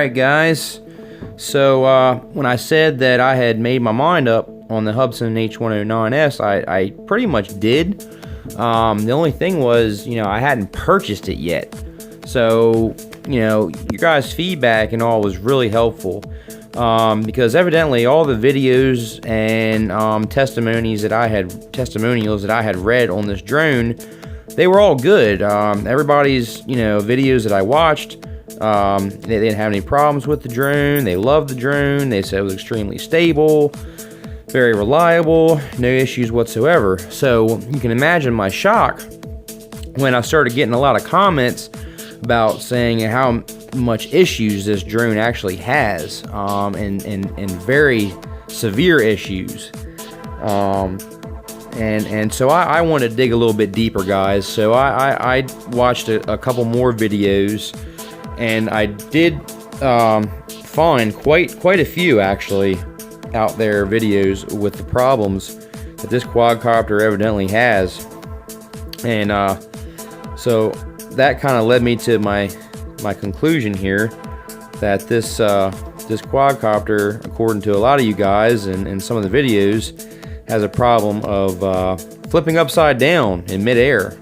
Alright guys, so when I said that I had made my mind up on the Hubsan H109S, I pretty much did. The only thing was, I hadn't purchased it yet. So, your guys' feedback and all was really helpful. Because evidently all the videos and testimonials that I had read on this drone, they were all good. Everybody's videos that I watched, they didn't have any problems with the drone. They loved the drone. They said it was extremely stable, very reliable, no issues whatsoever. So you can imagine my shock when I started getting a lot of comments about saying how much issues this drone actually has, and very severe issues. And so I wanted to dig a little bit deeper, guys. So I watched a couple more videos, and I did find quite a few actually out there videos with the problems that this quadcopter evidently has. And so that kind of led me to my conclusion here that this quadcopter, according to a lot of you guys and some of the videos, has a problem of flipping upside down in midair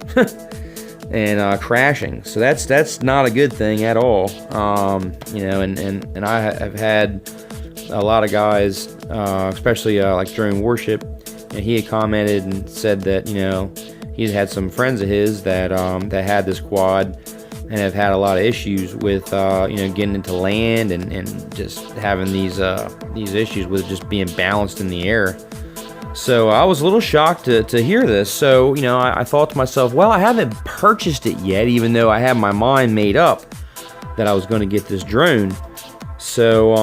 and crashing. So that's not a good thing at all. And I have had a lot of guys, especially like Drone Worship, and he had commented and said that he's had some friends of his that had this quad and have had a lot of issues with getting into land and just having these issues with just being balanced in the air. So I was a little shocked to hear this. So I thought to myself, well, I haven't purchased it yet, even though I had my mind made up that I was going to get this drone. So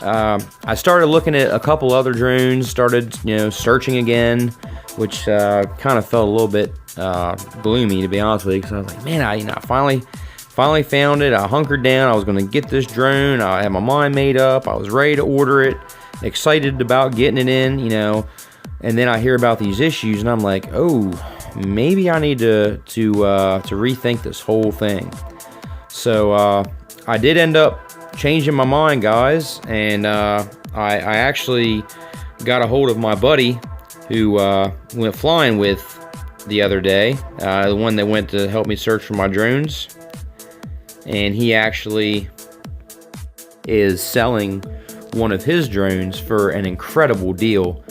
I started looking at a couple other drones, started searching again, which kind of felt a little bit gloomy, to be honest with you, because I was like, man, I finally found it. I hunkered down. I was going to get this drone. I had my mind made up. I was ready to order it, excited about getting it in, and then I hear about these issues, and I'm like, oh, maybe I need to rethink this whole thing. So I did end up changing my mind, guys, and I actually got a hold of my buddy who went flying with the other day, the one that went to help me search for my drones, and he actually is selling one of his drones for an incredible deal.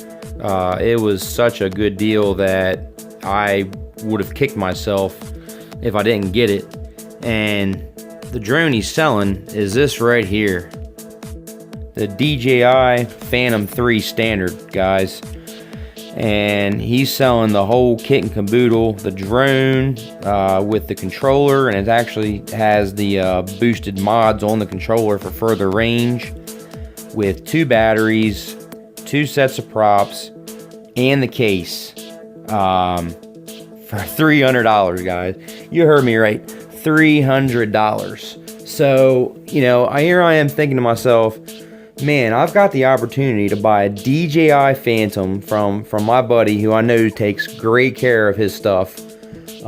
It was such a good deal that I would have kicked myself if I didn't get it. And the drone he's selling is this right here, the DJI Phantom 3 Standard, guys. And he's selling the whole kit and caboodle, the drone with the controller, and it actually has the boosted mods on the controller for further range, with 2 batteries, 2 sets of props, and the case for $300, guys. You heard me right, $300. So here I am thinking to myself, man, I've got the opportunity to buy a DJI Phantom from my buddy, who I know takes great care of his stuff, with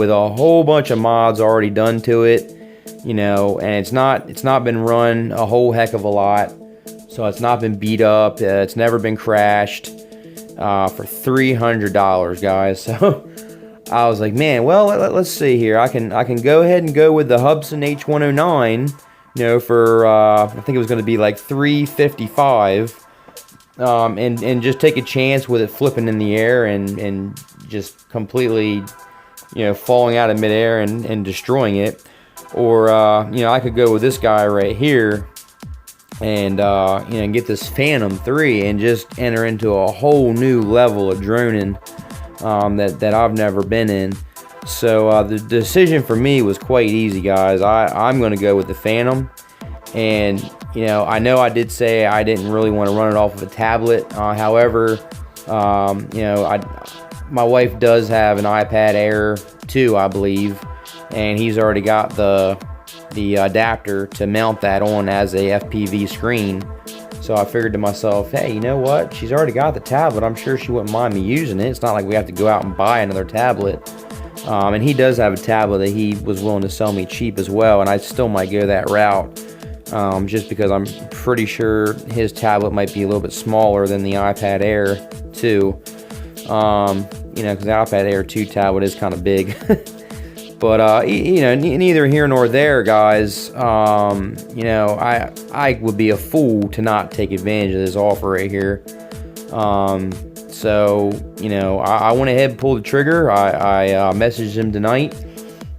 a whole bunch of mods already done to it, and it's not been run a whole heck of a lot, so it's not been beat up, it's never been crashed, for $300, guys. So I was like, man, well, let's see here. I can go ahead and go with the Hubsan H109, for I think it was going to be like $355, and just take a chance with it flipping in the air and just completely falling out of midair and destroying it. Or I could go with this guy right here and get this Phantom 3 and just enter into a whole new level of droning that I've never been in. So the decision for me was quite easy, guys. I'm going to go with the Phantom. And I know I did say I didn't really want to run it off of a tablet. However, my wife does have an iPad Air 2, I believe, and he's already got the adapter to mount that on as a FPV screen. So I figured to myself, hey, you know what? She's already got the tablet. I'm sure she wouldn't mind me using it. It's not like we have to go out and buy another tablet. And he does have a tablet that he was willing to sell me cheap as well, and I still might go that route, just because I'm pretty sure his tablet might be a little bit smaller than the iPad Air 2. You know, because the iPad Air 2 tablet is kind of big. But you know, neither here nor there, guys. You know, I would be a fool to not take advantage of this offer right here. So you know, I went ahead and pulled the trigger. I messaged him tonight,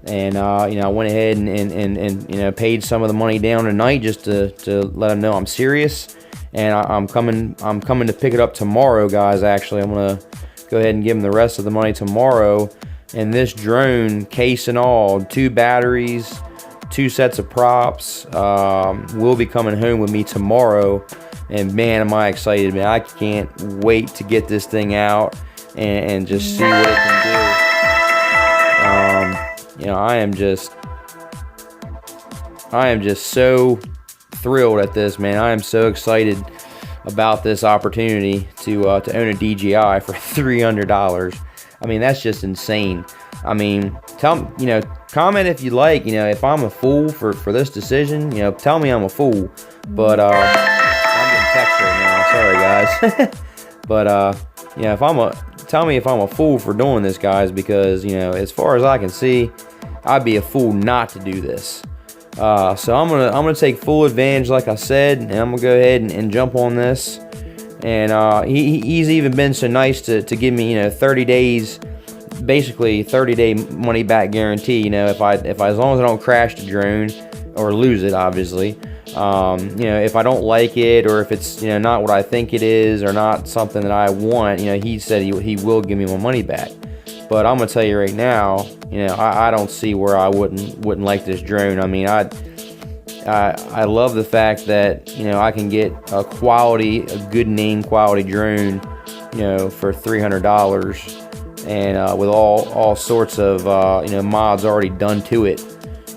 and you know, I went ahead and you know, paid some of the money down tonight just to let him know I'm serious. And I'm coming to pick it up tomorrow, guys. Actually, I'm gonna go ahead and give him the rest of the money tomorrow. And this drone, case and all, 2 batteries, 2 sets of props, will be coming home with me tomorrow. And man, am I excited, man. I can't wait to get this thing out and just see what it can do. You know, I am just so thrilled at this, man. I am so excited about this opportunity to own a DJI for $300. I mean, that's just insane. I mean, you know, comment if you like, you know, if I'm a fool for this decision, you know, tell me I'm a fool. But I'm getting text right now. Sorry, guys. But you know, tell me if I'm a fool for doing this, guys, because, you know, as far as I can see, I'd be a fool not to do this. So I'm gonna take full advantage, like I said, and I'm gonna go ahead and jump on this. And he's even been so nice to give me, you know, 30 days, basically 30-day money back guarantee. You know, if as long as I don't crash the drone or lose it, obviously. You know, if I don't like it, or if it's, you know, not what I think it is, or not something that I want, you know, he said he will give me my money back. But I'm gonna tell you right now, you know, I don't see where I wouldn't like this drone. I mean, I love the fact that, you know, I can get a good name quality drone, you know, for $300, and with all sorts of you know, mods already done to it.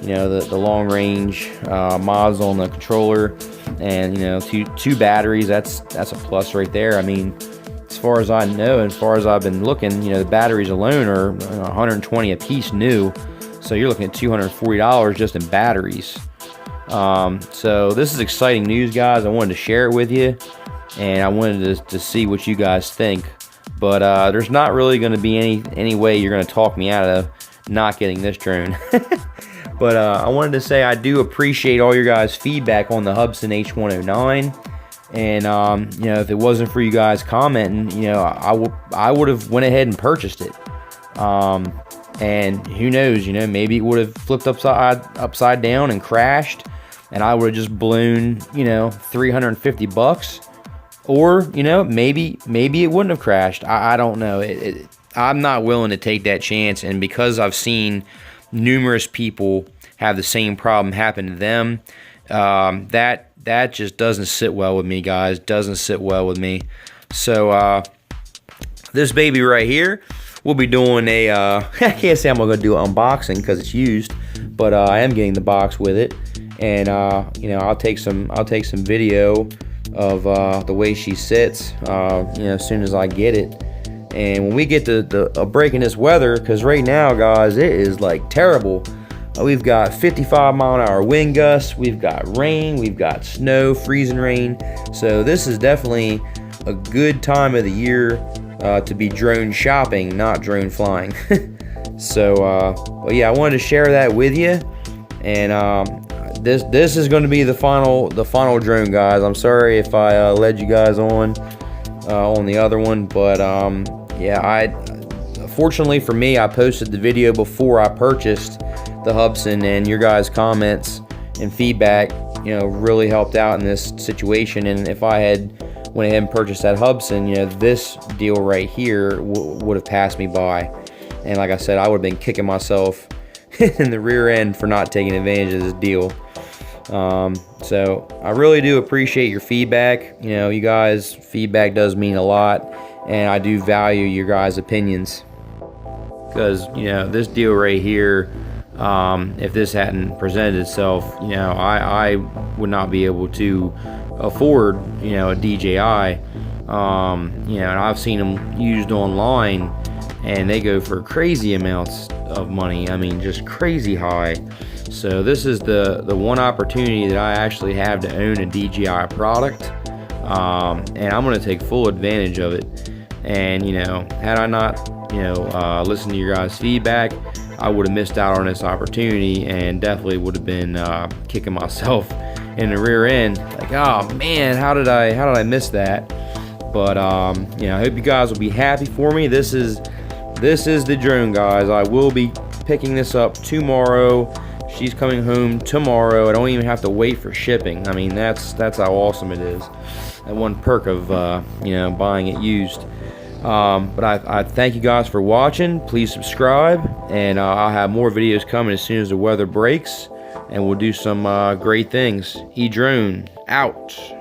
You know, the long range mods on the controller, and, you know, two batteries. That's a plus right there. I mean, as far as I know, and as far as I've been looking, you know, the batteries alone are $120 a piece new, so you're looking at $240 just in batteries. So this is exciting news, guys. I wanted to share it with you, and I wanted to see what you guys think. But there's not really going to be any way you're going to talk me out of not getting this drone. But I wanted to say I do appreciate all your guys' feedback on the Hubsan H109. And you know, if it wasn't for you guys commenting, you know, I would have went ahead and purchased it. And who knows, you know, maybe it would have flipped upside down and crashed, and I would have just blown, you know, $350. Or, you know, maybe it wouldn't have crashed. I don't know. I'm not willing to take that chance, and because I've seen numerous people have the same problem happen to them, that just doesn't sit well with me, guys. Doesn't sit well with me. So this baby right here, we'll be doing a I can't say I'm gonna do an unboxing because it's used, but I am getting the box with it, and you know, I'll take some video of the way she sits, you know, as soon as I get it. And when we get to a break in this weather, because right now, guys, it is like terrible. We've got 55-mile-an-hour wind gusts, we've got rain, we've got snow, freezing rain. So this is definitely a good time of the year to be drone shopping, not drone flying. So well, yeah, I wanted to share that with you. And this is going to be the final drone, guys. I'm sorry if I led you guys on the other one, but yeah, fortunately for me, I posted the video before I purchased the Hubsan, and your guys' comments and feedback, you know, really helped out in this situation. And if I had went ahead and purchased that Hubsan, you know, this deal right here would have passed me by. And like I said, I would have been kicking myself in the rear end for not taking advantage of this deal. So I really do appreciate your feedback. You know, you guys' feedback does mean a lot, and I do value your guys' opinions, because, you know, this deal right here, if this hadn't presented itself, you know, I would not be able to afford, you know, a DJI. You know, and I've seen them used online, and they go for crazy amounts, of money. I mean, just crazy high. So this is the one opportunity that I actually have to own a DJI product, and I'm going to take full advantage of it. And you know, had I not listened to your guys' feedback, I would have missed out on this opportunity, and definitely would have been kicking myself in the rear end, like, oh man, how did I miss that? But you know, I hope you guys will be happy for me. This is the drone, guys. I will be picking this up tomorrow. She's coming home tomorrow. I don't even have to wait for shipping. I mean, that's how awesome it is. That one perk of buying it used. But I thank you guys for watching. Please subscribe, and I'll have more videos coming as soon as the weather breaks, and we'll do some great things. eDrone out.